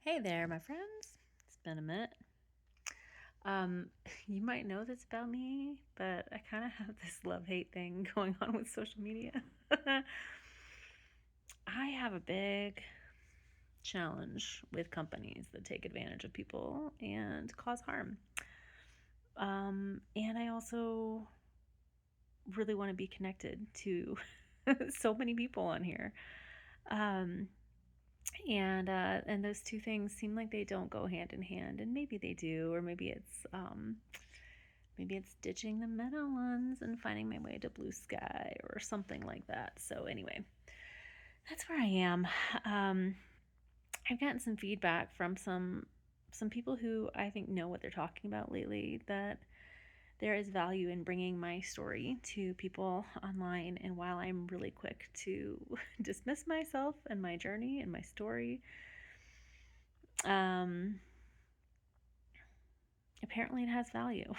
Hey there, my friends. It's been a minute. You might know this about me, but I kind of have this love-hate thing going on with social media. I have a big challenge with companies that take advantage of people and cause harm. And I also really want to be connected to so many people on here. And those two things seem like they don't go hand in hand, and maybe they do, or maybe it's ditching the meta ones and finding my way to blue sky or something like that. So anyway, that's where I am. I've gotten some feedback from some people who I think know what they're talking about lately, that there is value in bringing my story to people online. And while I'm really quick to dismiss myself and my journey and my story, apparently it has value.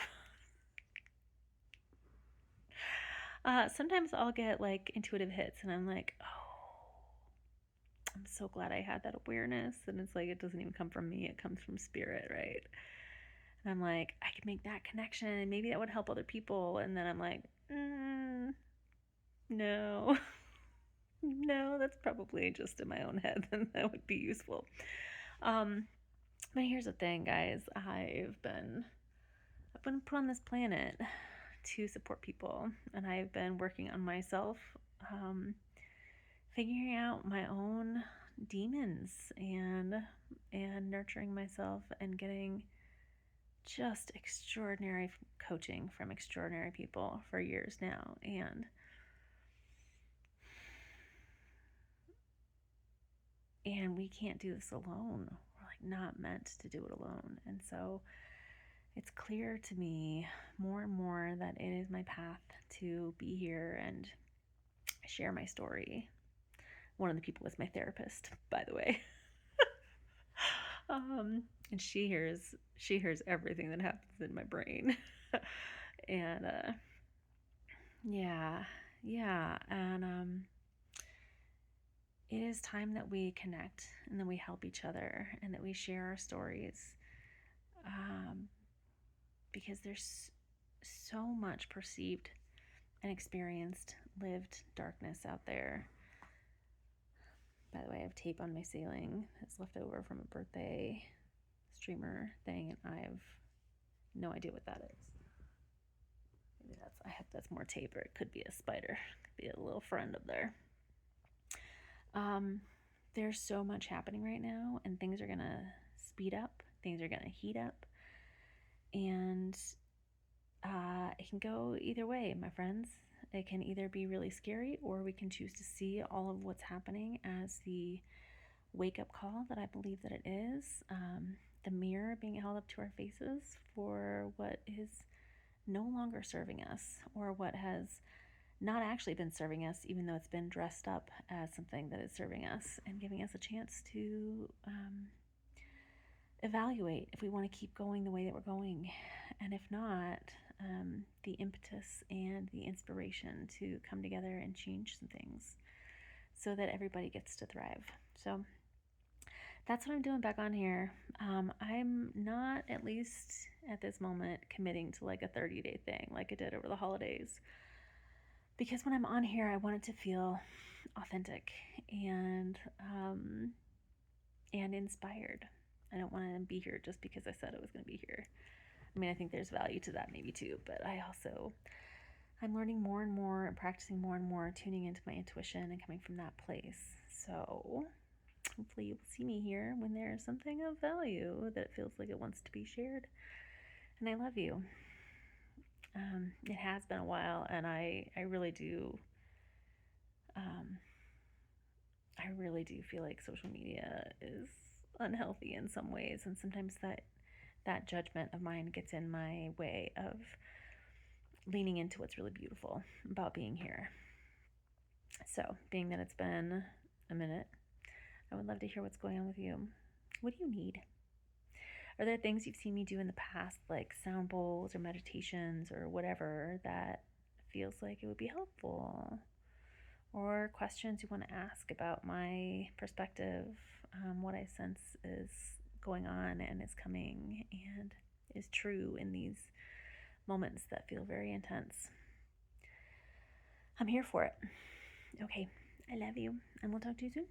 Sometimes I'll get like intuitive hits and I'm like, oh, I'm so glad I had that awareness. And it's like, it doesn't even come from me, it comes from spirit, right? And I'm like, I could make that connection and maybe that would help other people. And then I'm like, no, no, that's probably just in my own head, and that would be useful. But here's the thing, guys. I've been put on this planet to support people, and I've been working on myself, figuring out my own demons and nurturing myself and getting just extraordinary coaching from extraordinary people for years now. And we can't do this alone. We're like not meant to do it alone. And so it's clear to me more and more that it is my path to be here and share my story. One of the people was my therapist, by the way. And she hears everything that happens in my brain. And yeah, and it is time that we connect and that we help each other and that we share our stories, because there's so much perceived and experienced lived darkness out there. By the way, I have tape on my ceiling that's left over from a birthday streamer thing, and I have no idea what that is. Maybe I hope that's more tape, or it could be a spider. It could be a little friend up there. There's so much happening right now, and things are gonna speed up. Things are gonna heat up, and it can go either way, my friends. It can either be really scary, or we can choose to see all of what's happening as the wake-up call that I believe that it is. The mirror being held up to our faces for what is no longer serving us, or what has not actually been serving us, even though it's been dressed up as something that is serving us, and giving us a chance to evaluate if we want to keep going the way that we're going. And if not, the impetus and the inspiration to come together and change some things so that everybody gets to thrive. So that's what I'm doing back on here. I'm not, at least at this moment, committing to like a 30-day thing like I did over the holidays, because when I'm on here, I want it to feel authentic and inspired. I don't want to be here just because I said I was going to be here. I mean, I think there's value to that maybe too, but I'm learning more and more and practicing more and more, tuning into my intuition and coming from that place. So hopefully you'll see me here when there's something of value that feels like it wants to be shared. And I love you. It has been a while, and I really do. I really do feel like social media is unhealthy in some ways, and sometimes that judgment of mine gets in my way of leaning into what's really beautiful about being here. So, being that it's been a minute, I would love to hear what's going on with you. What do you need? Are there things you've seen me do in the past, like sound bowls or meditations or whatever, that feels like it would be helpful? Or questions you want to ask about my perspective what I sense is going on and is coming and is true in these moments that feel very intense. I'm here for it. Okay, I love you, and we'll talk to you soon.